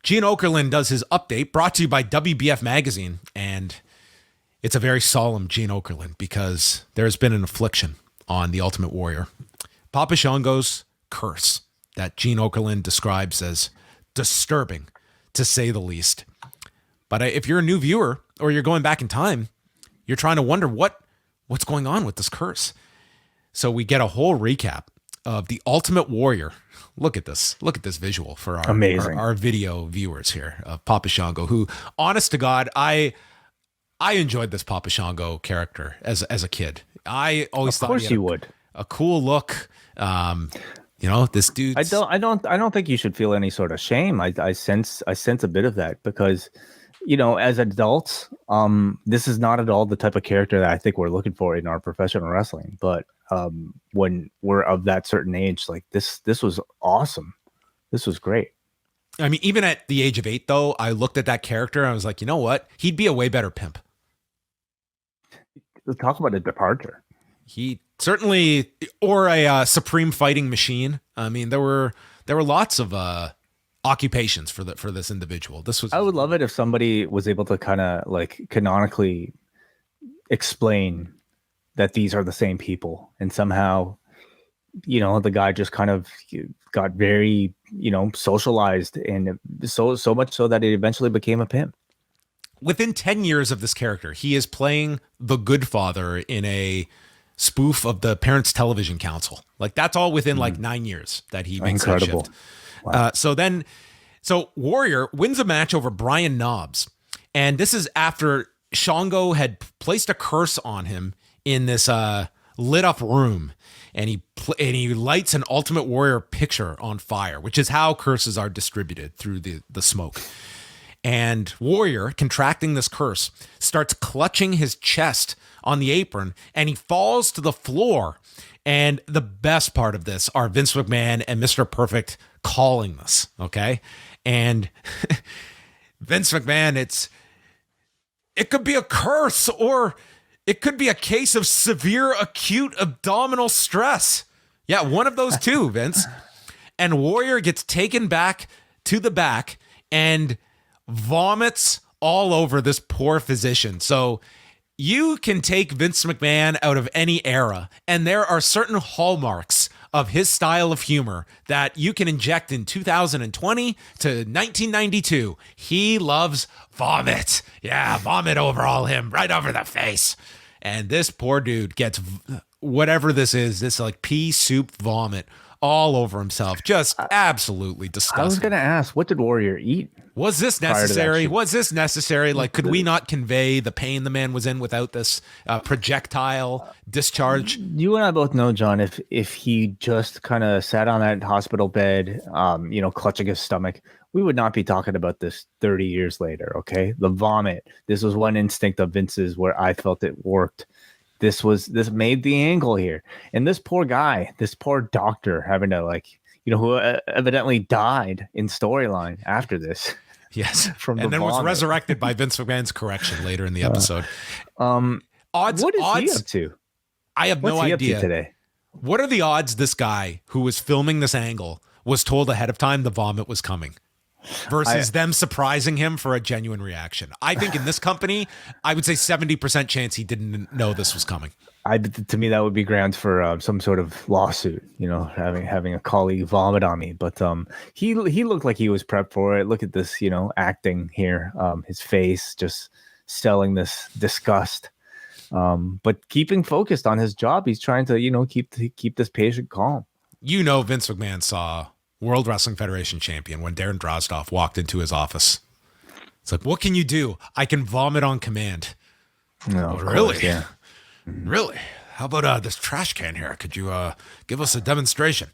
Gene Okerlund does his update, brought to you by WBF Magazine, and it's a very solemn Gene Okerlund because there's been an affliction on the Ultimate Warrior. Papa Shango's curse that Gene Okerlund describes as disturbing, to say the least. But if you're a new viewer or you're going back in time, you're trying to wonder what's going on with this curse. So we get a whole recap of the Ultimate Warrior. Look at this visual for our video viewers here of Papa Shango, who, honest to God, I enjoyed this Papa Shango character as a kid. I always thought he had a cool look. This dude. I don't think you should feel any sort of shame. I sense a bit of that because, as adults, this is not at all the type of character that I think we're looking for in our professional wrestling. But when we're of that certain age, like this was awesome. This was great. I mean, even at the age of 8, though, I looked at that character and I was like, you know what? He'd be a way better pimp. Let's talk about a departure. He certainly, or a supreme fighting machine. I mean, there were lots of occupations for this individual. I would love it if somebody was able to kind of like canonically explain that these are the same people, and somehow, the guy just kind of got very, socialized, and so much so that it eventually became a pimp. Within 10 years of this character, he is playing the good father in a spoof of the Parents Television Council. Like, that's all within like 9 years that he makes that shift. Wow. So Warrior wins a match over Brian Knobbs. And this is after Shango had placed a curse on him in this lit up room. And he lights an Ultimate Warrior picture on fire, which is how curses are distributed through the smoke. And Warrior, contracting this curse, starts clutching his chest on the apron, and he falls to the floor. And the best part of this are Vince McMahon and Mr. Perfect calling this, okay? And Vince McMahon, it could be a curse, or it could be a case of severe acute abdominal stress. Yeah, one of those two, Vince. And Warrior gets taken back to the back and vomits all over this poor physician. So you can take Vince McMahon out of any era, and there are certain hallmarks of his style of humor that you can inject in 2020 to 1992. He loves vomit. Yeah, vomit over all him, right over the face. And this poor dude gets whatever this is, this like pea soup vomit all over himself. Just absolutely disgusting. I was going to ask, what did Warrior eat? Was this necessary? Like, could we not convey the pain the man was in without this projectile discharge? You and I both know, John, if he just kind of sat on that hospital bed, clutching his stomach, we would not be talking about this 30 years later, okay? The vomit. This was one instinct of Vince's where I felt it worked. This made the angle here. And this poor guy, this poor doctor having to who evidently died in storyline after this. Yes. And then was resurrected by Vince McMahon's correction later in the episode. Odds. What is he up to? I have no idea. What's he up to today? What are the odds this guy who was filming this angle was told ahead of time the vomit was coming? Versus them surprising him for a genuine reaction. I think in this company, I would say 70% chance he didn't know this was coming. To me, that would be grounds for some sort of lawsuit, having a colleague vomit on me. But he looked like he was prepped for it. Look at this, acting here. His face just selling this disgust. But keeping focused on his job, he's trying to, keep this patient calm. Vince McMahon saw World Wrestling Federation champion when Darren Drozdov walked into his office. It's like, what can you do? I can vomit on command. No, really? Course, yeah. Really? How about this trash can here? Could you give us a demonstration?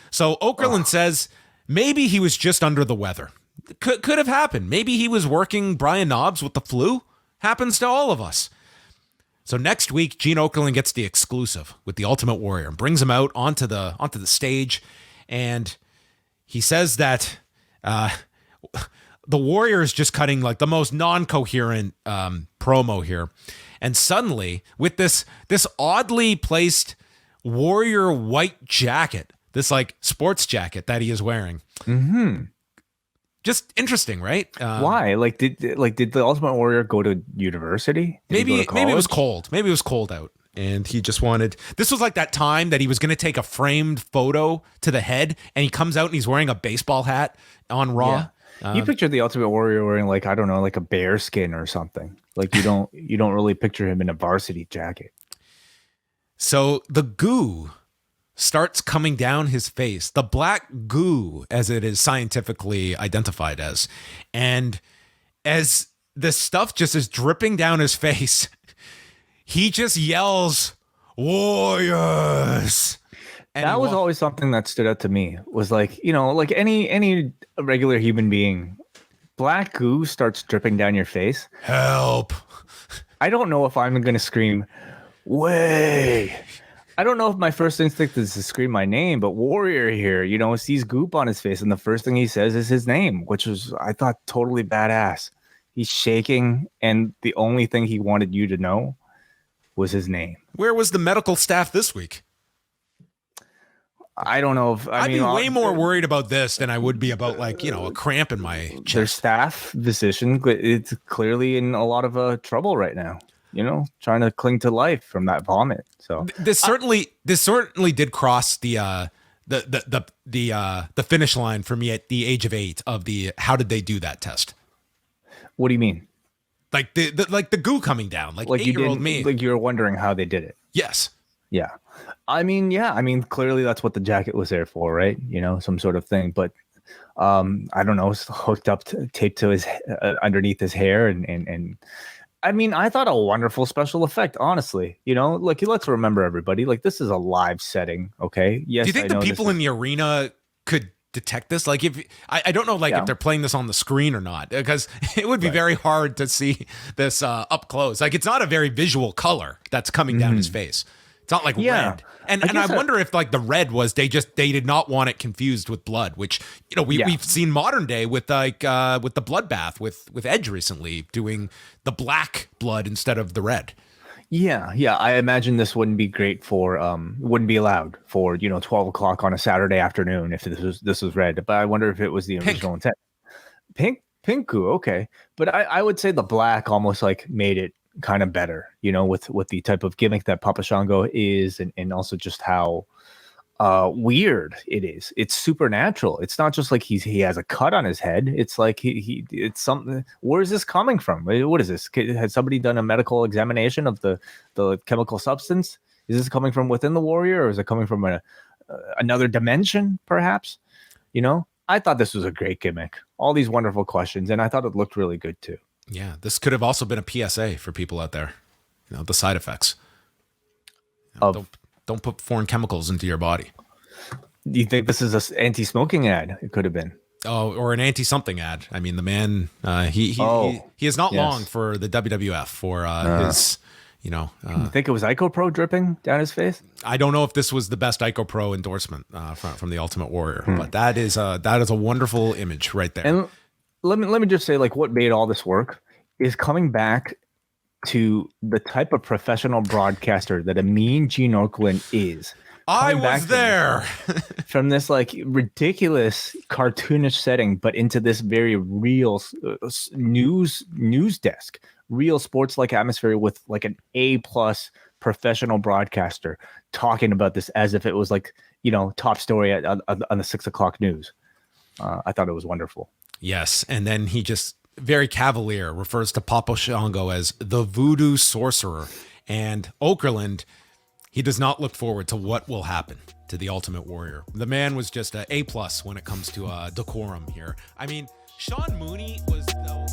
So Okerlund says maybe he was just under the weather. Could have happened. Maybe he was working Brian Knobbs with the flu. Happens to all of us. So next week, Gene Okerlund gets the exclusive with the Ultimate Warrior and brings him out onto the stage, and he says that the Warrior is just cutting like the most non-coherent promo here. And suddenly, with this oddly placed Warrior white jacket, this like sports jacket that he is wearing, Just interesting, right? Why? Did the Ultimate Warrior go to university? Maybe it was cold. Maybe it was cold out. And he just wanted, this was like that time that he was going to take a framed photo to the head, and he comes out and he's wearing a baseball hat on Raw. Yeah. You picture the Ultimate Warrior wearing I don't know, a bear skin or something. You don't really picture him in a varsity jacket. So the goo starts coming down his face, the black goo, as it is scientifically identified as. And as the stuff just is dripping down his face, he just yells, "Warriors!" And that was always something that stood out to me. Was any regular human being, black goo starts dripping down your face. Help! I don't know if I'm going to scream, "Way!" I don't know if my first instinct is to scream my name, but Warrior here, sees goop on his face, and the first thing he says is his name, which was, I thought, totally badass. He's shaking, and the only thing he wanted you to know was his name. Where was the medical staff this week? I don't know if I'd be way more worried about this than I would be about a cramp in my chest. Their staff physician, it's clearly in a lot of trouble right now. Trying to cling to life from that vomit. So this certainly did cross the finish line for me at the age of 8 of the how did they do that test? What do you mean? The goo coming down, 8-year-old me. You were wondering how they did it. Yes. Yeah. I mean, clearly that's what the jacket was there for, right? Some sort of thing. But I don't know, hooked up, taped to his underneath his hair, and I mean, I thought a wonderful special effect, honestly. Let's remember, everybody, this is a live setting, okay? Yes. Do you think the people in the arena could detect this? If I don't know, if they're playing this on the screen or not, because it would be very hard to see this up close. It's not a very visual color that's coming down his face. It's not red. And I wonder if the red was they did not want it confused with blood, which we've seen modern day with with the bloodbath with Edge recently doing the black blood instead of the red. Yeah. I imagine this wouldn't be great for wouldn't be allowed for 12 o'clock on a Saturday afternoon if this was red. But I wonder if it was the original intent. Pink goo, okay. But I would say the black almost made it kind of better, with the type of gimmick that Papa Shango is, and also just how weird it is. It's supernatural. It's not just he has a cut on his head. It's it's something. Where is this coming from? What is this? Has somebody done a medical examination of the chemical substance? Is this coming from within the Warrior, or is it coming from another dimension, perhaps? I thought this was a great gimmick. All these wonderful questions, and I thought it looked really good too. Yeah, this could have also been a PSA for people out there. The side effects. Don't put foreign chemicals into your body. Do you think this is an anti-smoking ad? It could have been. Oh, or an anti-something ad. I mean, the man, he is not long for the WWF for his, you think it was IcoPro dripping down his face? I don't know if this was the best IcoPro endorsement from the Ultimate Warrior, but that is a wonderful image right there. And let me just say, what made all this work is coming back to the type of professional broadcaster that Amin Gene Okerlund is. I was there from this ridiculous cartoonish setting, but into this very real news desk, real sports atmosphere with an A+ professional broadcaster talking about this as if it was top story on the 6 o'clock news. I thought it was wonderful. Yes, and then he just very cavalier refers to Papa Shango as the voodoo sorcerer, and Okerlund, he does not look forward to what will happen to the Ultimate Warrior. The man was just a A+ when it comes to decorum here. I mean, Sean Mooney was though.